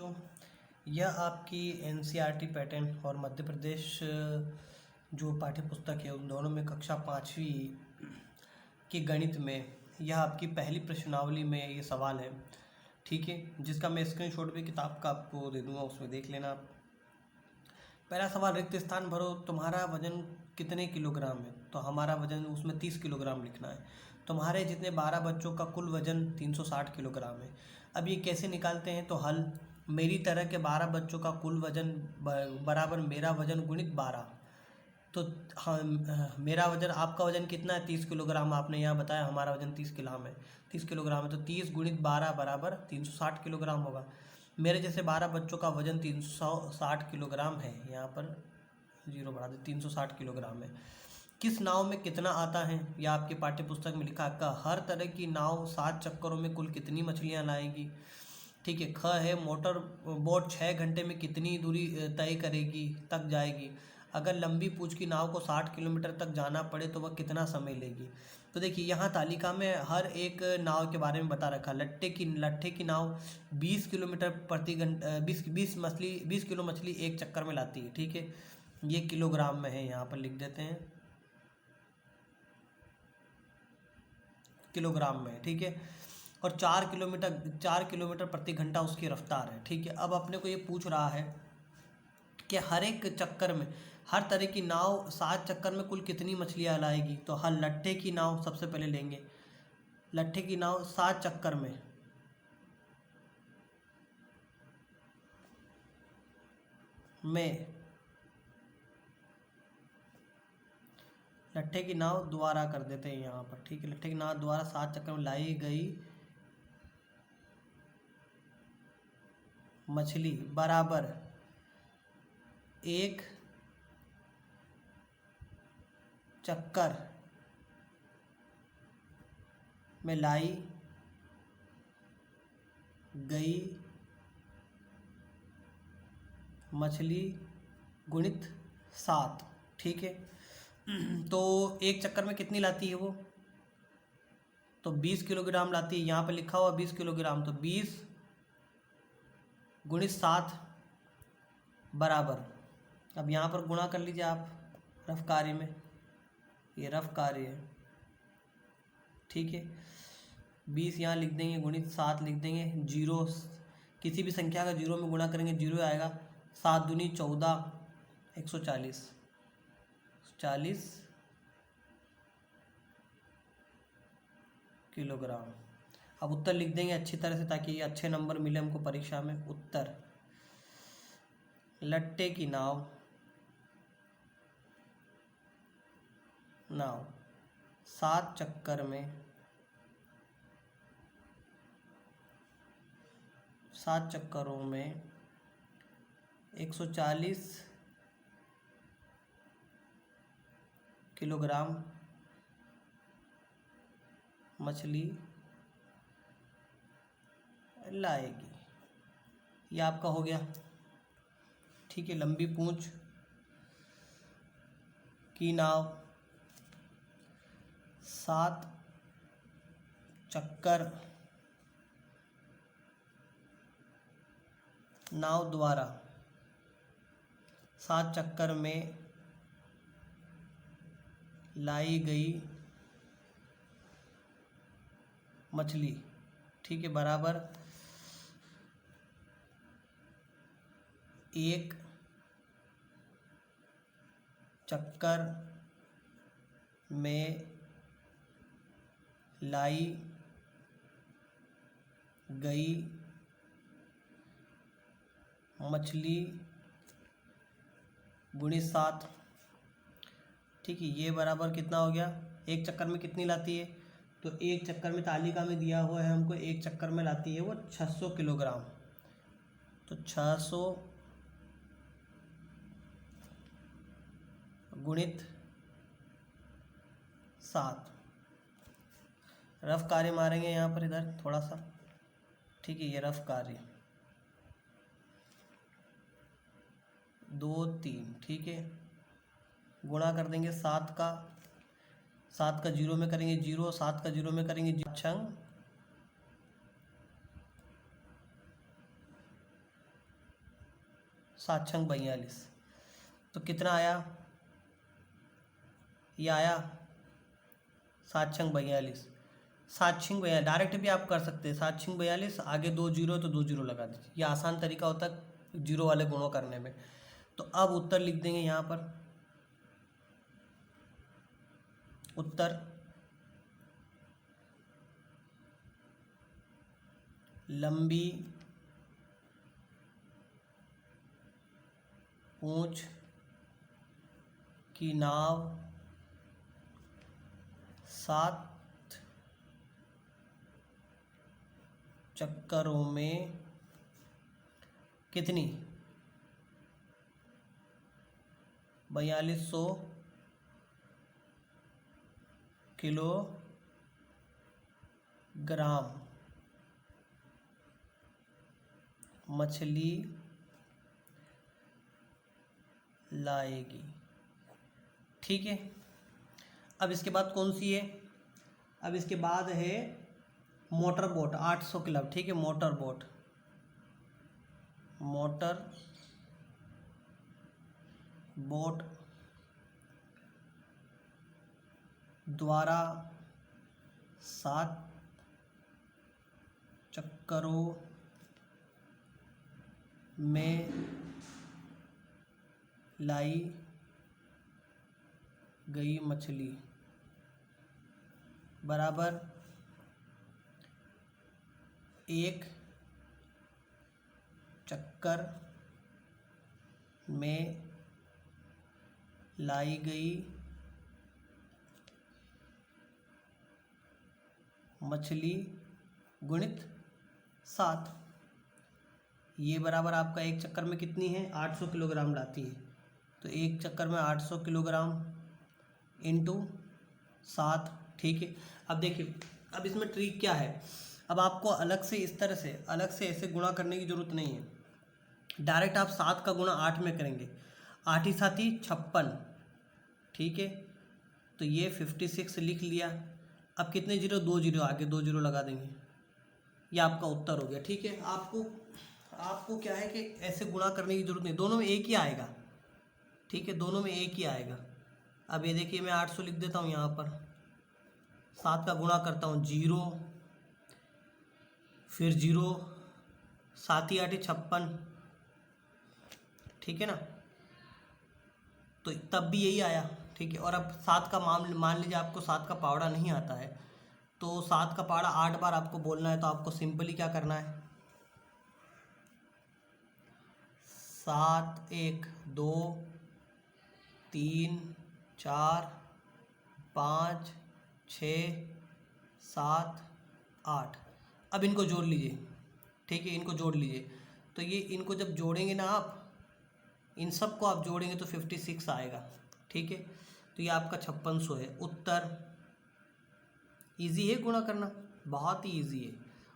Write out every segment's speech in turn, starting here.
बच्चों, यह आपकी एनसीईआरटी पैटर्न और मध्य प्रदेश जो पाठ्य पुस्तक है उन दोनों में कक्षा 5वीं के गणित में यह आपकी पहली प्रश्नावली में ये सवाल है। ठीक है, जिसका मैं स्क्रीनशॉट भी किताब का आपको दे दूंगा, उसमें देख लेना आप। पहला सवाल, रिक्त स्थान भरो, तुम्हारा वजन कितने किलोग्राम है? तो हमारा वजन उसमें 30 किलोग्राम लिखना है। तुम्हारे जितने 12 बच्चों का कुल वजन 360 किलोग्राम है। अब ये कैसे निकालते हैं? तो हल, मेरी तरह के 12 बच्चों का कुल वजन बराबर मेरा वजन गुणित 12। तो मेरा वजन, आपका वजन कितना है? 30 किलोग्राम। आपने यहाँ बताया हमारा वजन 30 किलोग्राम है, 30 किलोग्राम है, तो 30 गुणित 12 बराबर 360 किलोग्राम होगा। मेरे जैसे 12 बच्चों का वजन 360 किलोग्राम है, यहाँ पर 0 बढ़ा दे, 360 किलोग्राम है। किस नाव में कितना आता है? यह आपके पाठ्य पुस्तक में लिखा है। हर तरह की नाव 7 चक्करों में कुल कितनी मछलियाँ लाएगी? ठीक है। ख है, मोटर बोट 6 घंटे में कितनी दूरी तय करेगी तक जाएगी? अगर लंबी पूँछ की नाव को 60 किलोमीटर तक जाना पड़े तो वह कितना समय लेगी? तो देखिए, यहाँ तालिका में हर एक नाव के बारे में बता रखा। लट्ठे की नाव 20 किलोमीटर प्रति घंटा 20 किलो मछली एक चक्कर में लाती है। ठीक है, ये किलोग्राम में है, यहाँ पर लिख देते हैं किलोग्राम में। ठीक है, और 4 किलोमीटर प्रति घंटा उसकी रफ्तार है। ठीक है, अब अपने को ये पूछ रहा है कि हर एक चक्कर में, हर तरह की नाव 7 चक्कर में कुल कितनी मछलियाँ लाएगी? तो हर लट्ठे की नाव सबसे पहले लेंगे। लट्ठे की नाव 7 चक्कर में लट्ठे की नाव द्वारा कर देते हैं यहाँ पर। ठीक है, लट्ठे की नाव द्वारा 7 चक्कर में लाई गई मछली बराबर 1 चक्कर में लाई गई मछली गुणित 7। ठीक है, तो एक चक्कर में कितनी लाती है वो? तो 20 किलोग्राम लाती है। यहाँ पे लिखा हुआ 20 किलोग्राम, तो 20 गुणित 7 बराबर, अब यहाँ पर गुणा कर लीजिए आप रफ कार्य में, ये रफ कार्य है। ठीक है, 20 यहाँ लिख देंगे, गुणित 7 लिख देंगे। जीरो, किसी भी संख्या का जीरो में गुणा करेंगे जीरो आएगा। 7 दूनी 14, 140 किलोग्राम। अब उत्तर लिख देंगे अच्छी तरह से, ताकि ये अच्छे नंबर मिले हमको परीक्षा में। उत्तर, लट्टे की नाव 7 चक्कर में 7 चक्करों में 140 किलोग्राम मछली लाएगी। ये आपका हो गया। ठीक है, लंबी पूंछ की नाव 7 चक्कर नाव द्वारा 7 चक्कर में लाई गई मछली, ठीक है, बराबर 1 चक्कर में लाई गई मछली गुणित 7। ठीक है, ये बराबर कितना हो गया? एक चक्कर में कितनी लाती है? तो एक चक्कर में तालिका में दिया हुआ है हमको, एक चक्कर में लाती है वो 600 किलोग्राम। तो 600 गुणित 7, रफ कार्य मारेंगे यहाँ पर, इधर थोड़ा सा। ठीक है, ये रफ कार्य 2 3। ठीक है, गुणा कर देंगे 7 का जीरो में करेंगे जीरो, 7 का जीरो में करेंगे छंग 7 छंग 42, तो कितना आया, ये आया 7 छंग 42। 7 छंग 42 डायरेक्ट भी आप कर सकते हैं, 7 छंग 42, आगे 2 जीरो तो 2 जीरो लगा दीजिए, ये आसान तरीका होता है जीरो वाले गुणों करने में। तो अब उत्तर लिख देंगे यहाँ पर, उत्तर लंबी पूंछ की नाव 7 चक्करों में कितनी 4200 किलोग्राम मछली लाएगी। ठीक है, अब इसके बाद कौन सी है, अब इसके बाद है मोटर बोट 800 किलो। ठीक है, मोटर बोट, मोटर बोट द्वारा 7 चक्करों में लाई गई मछली बराबर 1 चक्कर में लाई गई मछली गुणित 7। ये बराबर आपका एक चक्कर में कितनी है, 800 किलोग्राम लाती है, तो एक चक्कर में 800 किलोग्राम इंटू 7। ठीक है, अब देखिए, अब इसमें ट्रिक क्या है, अब आपको अलग से इस तरह से अलग से ऐसे गुणा करने की ज़रूरत नहीं है, डायरेक्ट आप 7 का गुणा 8 में करेंगे, 8 ही 7 ही 56। ठीक है, तो ये 56 लिख लिया। अब कितने जीरो, 2 जीरो, आगे 2 जीरो लगा देंगे, ये आपका उत्तर हो गया। ठीक है, आपको क्या है कि ऐसे गुणा करने की जरूरत नहीं, दोनों में एक ही आएगा। ठीक है, दोनों में एक ही आएगा। अब ये देखिए, मैं 800 लिख देता हूँ यहाँ पर, 7 का गुणा करता हूँ 0, फिर 0, 7 ही 8 56। ठीक है ना, तो तब भी यही आया। ठीक है, और अब 7 का मान लीजिए आपको 7 का पावड़ा नहीं आता है, तो 7 का पावड़ा 8 बार आपको बोलना है, तो आपको सिंपली क्या करना है, 7 1 2 3 4 5 6 7 8। अब इनको जोड़ लीजिए। ठीक है, इनको जोड़ लीजिए, तो ये इनको जब जोड़ेंगे ना आप, इन सब को आप जोड़ेंगे तो 56 आएगा। ठीक है, तो ये आपका 5600 है उत्तर। इजी है गुणा करना, बहुत ही इजी है।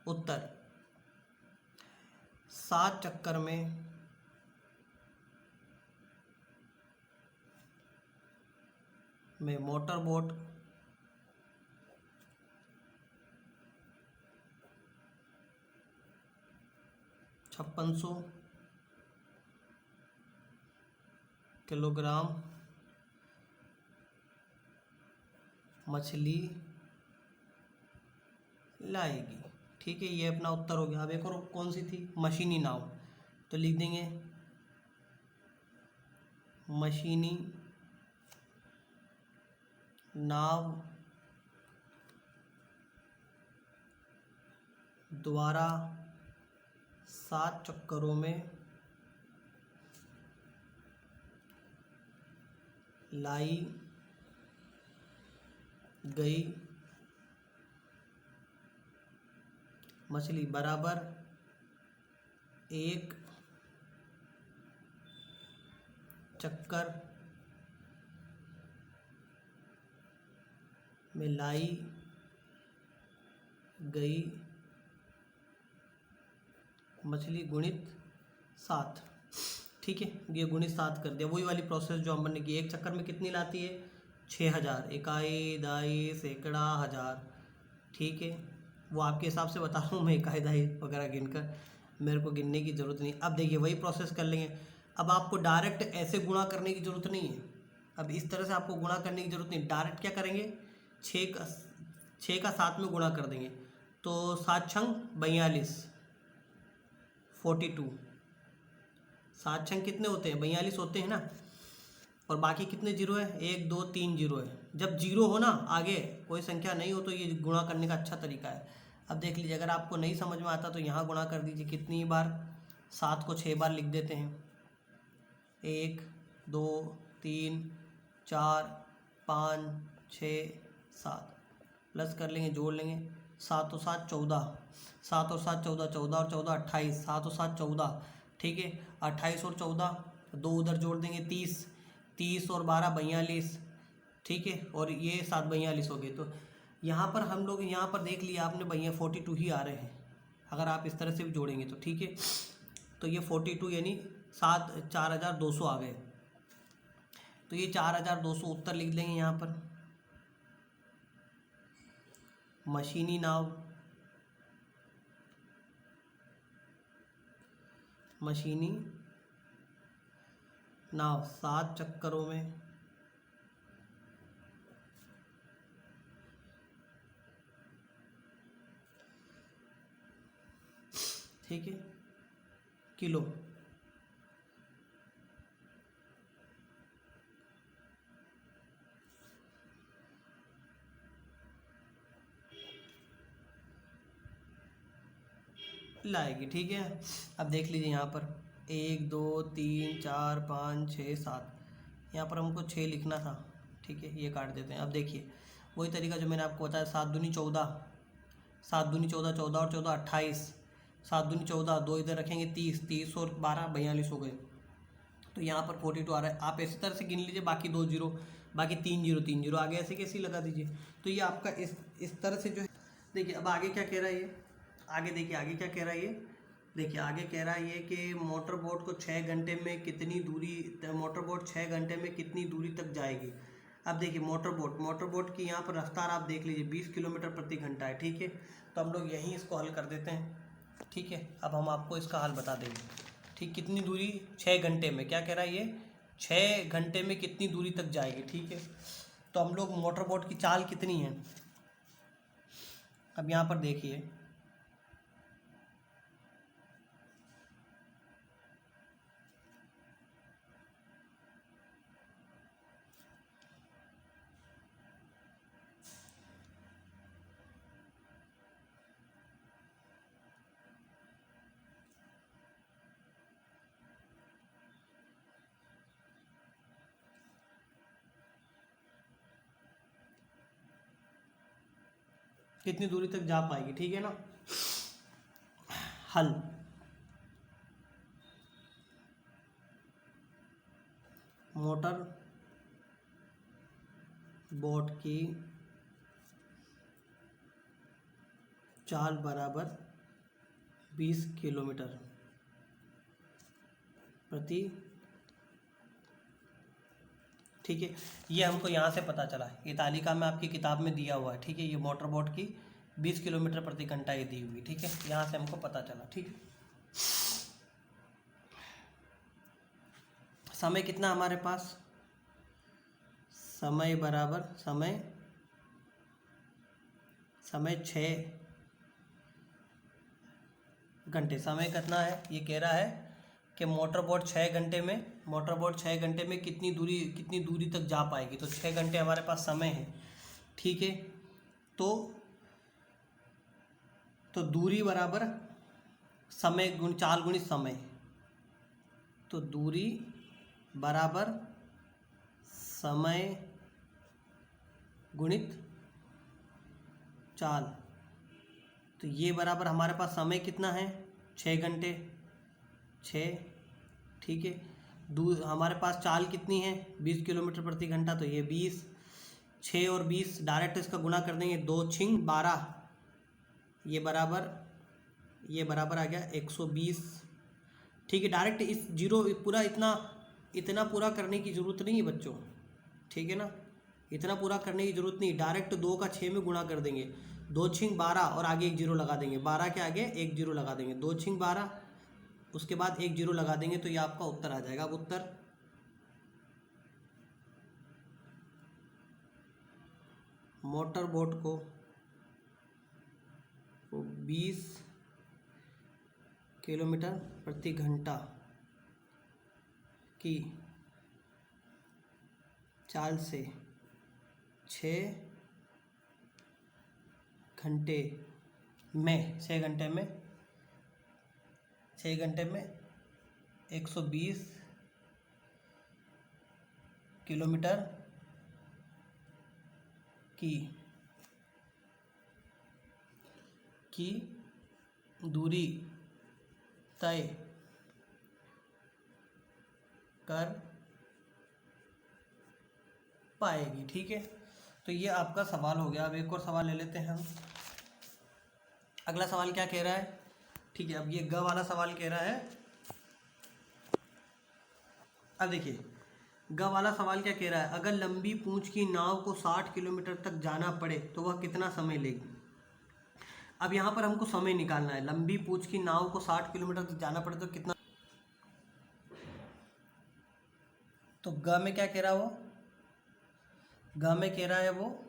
उत्तर 7 चक्कर में मोटर बोट (5600 किलोग्राम मछली लाएगी। ठीक है, ये अपना उत्तर हो गया। अब एक और कौन सी थी, मशीनी नाव, तो लिख देंगे मशीनी नाव द्वारा 7 चक्करों में लाई गई मछली बराबर 1 चक्कर में लाई गई मछली गुणित 7। ठीक है, ये गुणित 7 कर दिया। वही वाली प्रोसेस जो हमने की, एक चक्कर में कितनी लाती है, 6000, इकाई दाई सैकड़ा हज़ार। ठीक है, वो आपके हिसाब से बता रहा हूँ मैं, इकाई दाई वगैरह गिनकर, मेरे को गिनने की ज़रूरत नहीं। अब देखिए, वही प्रोसेस कर लेंगे, अब आपको डायरेक्ट ऐसे गुणा करने की ज़रूरत नहीं है, अब इस तरह से आपको गुणा करने की ज़रूरत नहीं, डायरेक्ट क्या करेंगे, 6 का 7 में गुणा कर देंगे, तो 7 छंग 42, 42, 7 छंग कितने होते हैं, 42 होते हैं ना, और बाकी कितने जीरो है, 1 2 3 जीरो है। जब जीरो हो ना आगे कोई संख्या नहीं हो तो ये गुणा करने का अच्छा तरीका है। अब देख लीजिए, अगर आपको नहीं समझ में आता तो यहाँ गुणा कर दीजिए, कितनी बार, 7 को 6 बार लिख देते हैं, 1 2 3 4 5 6 7, प्लस कर लेंगे, जोड़ लेंगे, 7 और 7 14, 7 और 7 14, 14 और 14 28, 7 और 7 14, ठीक है, 28 और 14, 2 उधर जोड़ देंगे, 30, 30 और 12 42, ठीक है, और ये 7 42 हो गए। तो यहाँ पर हम लोग यहाँ पर देख लिया आपने, भैया 42 ही आ रहे हैं, अगर आप इस तरह से भी जोड़ेंगे तो, ठीक है। तो ये 42 यानी 4200 आ गए, तो ये 4200 उत्तर लिख देंगे यहाँ पर। मशीनी नाव, मशीनी नाव 7 चक्करों में ठीक है किलो, लाएगी, ठीक है। अब देख लीजिए यहाँ पर 1 2 3 4 5 6 7, यहाँ पर हमको 6 लिखना था, ठीक है, ये काट देते हैं। अब देखिए वही तरीका जो मैंने आपको बताया, 7 दूनी 14, 7 दूनी 14, 14 और 14 28, 7 दूनी 14, 2 इधर रखेंगे 30, 30 और 12 42 हो गए। तो यहाँ पर 42 आ रहा है, आप इसी तरह से गिन लीजिए, बाकी 2 जीरो, बाकी 3 जीरो, 3 जीरो आगे ऐसे कैसे लगा दीजिए। तो ये आपका इस तरह से जो है। देखिए अब आगे क्या कह रहा है ये, आगे देखिए आगे क्या कह रहा है ये, देखिए आगे कह रहा है ये कि मोटर बोट को 6 घंटे में कितनी दूरी, मोटर बोट 6 घंटे में कितनी दूरी तक जाएगी। अब देखिए मोटर बोट की यहाँ पर रफ्तार आप देख लीजिए 20 किलोमीटर प्रति घंटा है, ठीक है। तो हम लोग यहीं इसको हल कर देते हैं, ठीक है। अब हम आपको इसका हल बता देंगे, ठीक, कितनी दूरी 6 घंटे में, क्या कह रहा है ये, 6 घंटे में कितनी दूरी तक जाएगी, ठीक है। तो हम लोग मोटर बोट की चाल कितनी है, अब यहाँ पर देखिए कितनी दूरी तक जा पाएगी, ठीक है ना। हल, मोटर बोट की चाल बराबर 20 किलोमीटर प्रति, ठीक है। ये हमको यहाँ से पता चला, ये तालिका में आपकी किताब में दिया हुआ है, ठीक है। ये मोटर बोट की 20 किलोमीटर प्रति घंटा ये दी हुई, ठीक है, यहाँ से हमको पता चला, ठीक है। समय कितना हमारे पास, समय बराबर समय 6 घंटे। समय कितना है, ये कह रहा है कि मोटर बोट 6 घंटे में कितनी दूरी तक जा पाएगी। तो 6 घंटे हमारे पास समय है, ठीक है। तो दूरी बराबर समय चाल गुणित समय, तो दूरी बराबर समय गुणित चाल। तो ये बराबर हमारे पास समय कितना है, 6 घंटे, 6, ठीक है। हमारे पास चाल कितनी है, 20 किलोमीटर प्रति घंटा, तो ये 20, 6 और 20 डायरेक्ट इसका गुणा कर देंगे, 2 छिंग 12, ये बराबर आ गया 120, ठीक है। डायरेक्ट इस जीरो पूरा इतना पूरा करने की ज़रूरत नहीं है बच्चों, ठीक है ना, इतना पूरा करने की ज़रूरत नहीं, डायरेक्ट 2 का 6 में गुणा कर देंगे, 2 छिंग 12 और आगे 1 जीरो लगा देंगे, 12 के आगे 1 जीरो लगा देंगे, 2 छिंग 12, उसके बाद एक जीरो लगा देंगे तो ये आपका उत्तर आ जाएगा। अब उत्तर मोटर बोट को 20 किलोमीटर प्रति घंटा की चाल से 6 घंटे में 120 किलोमीटर की दूरी तय कर पाएगी। ठीक है, तो ये आपका सवाल हो गया। अब एक और सवाल ले लेते हैं हम। अगला सवाल क्या कह रहा है? ठीक है, अब ये ग वाला सवाल कह रहा है। अब देखिए ग वाला सवाल क्या कह रहा है, अगर लंबी पूंछ की नाव को 60 किलोमीटर तक जाना पड़े तो वह कितना समय लेगी। अब यहाँ पर हमको समय निकालना है। लंबी पूंछ की नाव को 60 किलोमीटर तक जाना पड़े तो कितना, तो ग में क्या कह रहा है वो, ग में कह रहा है वो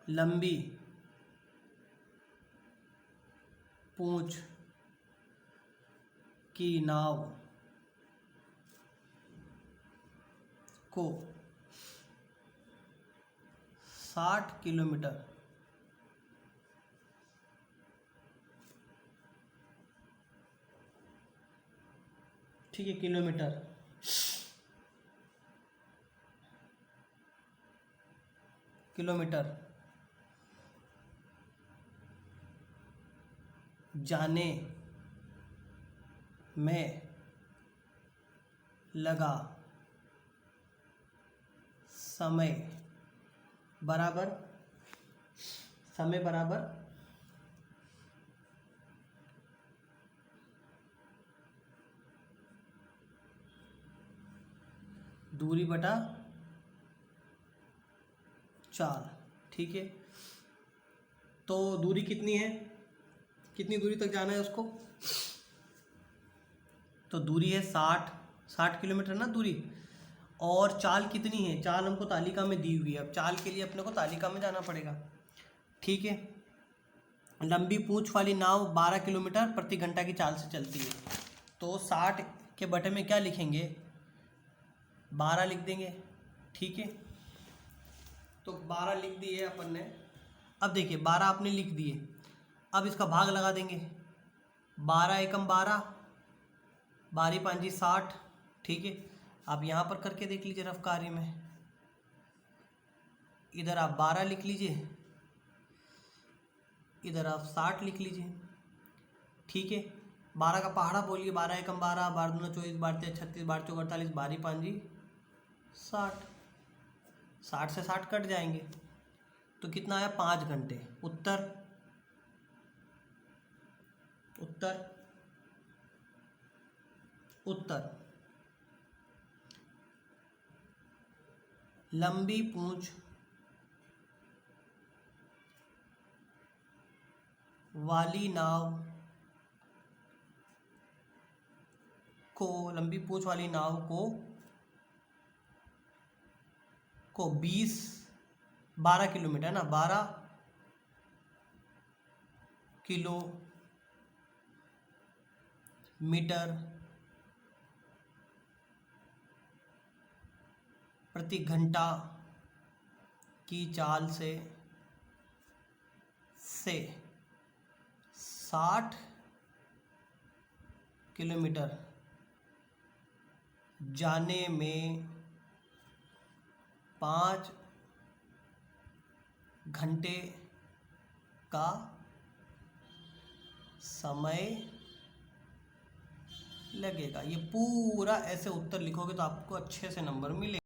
लंबी पूंछ की नाव को 60 किलोमीटर ठीक है किलोमीटर जाने में लगा समय बराबर दूरी बटा चाल। ठीक है, तो दूरी कितनी है, कितनी दूरी तक जाना है उसको, तो दूरी है 60 किलोमीटर ना दूरी। और चाल कितनी है, चाल हमको तालिका में दी हुई है। अब चाल के लिए अपने को तालिका में जाना पड़ेगा। ठीक है, लंबी पूंछ वाली नाव 12 किलोमीटर प्रति घंटा की चाल से चलती है, तो 60 के बटे में क्या लिखेंगे, 12 लिख देंगे। ठीक है, तो 12 लिख दिए अपन ने। अब देखिए 12 आपने लिख दिए, अब इसका भाग लगा देंगे। 12 एकम 12, 12 पाँची 60। ठीक है, आप यहाँ पर करके देख लीजिए रफ कार्य में। इधर आप 12 लिख लीजिए, इधर आप 60 लिख लीजिए। ठीक है, 12 का पहाड़ा बोलिए, 12 एकम 12, 12 दूना 24, 12 तिया 36, 12 चौक 48, 12 पाँची 60। 60 से 60 कट जाएंगे तो कितना आया, 5 घंटे। उत्तर लंबी पूंछ वाली नाव को 12 किलोमीटर ना, 12 किलोमीटर प्रति घंटा की चाल से 60 किलोमीटर जाने में 5 घंटे का समय लगेगा। ये पूरा ऐसे उत्तर लिखोगे तो आपको अच्छे से नंबर मिलेगा।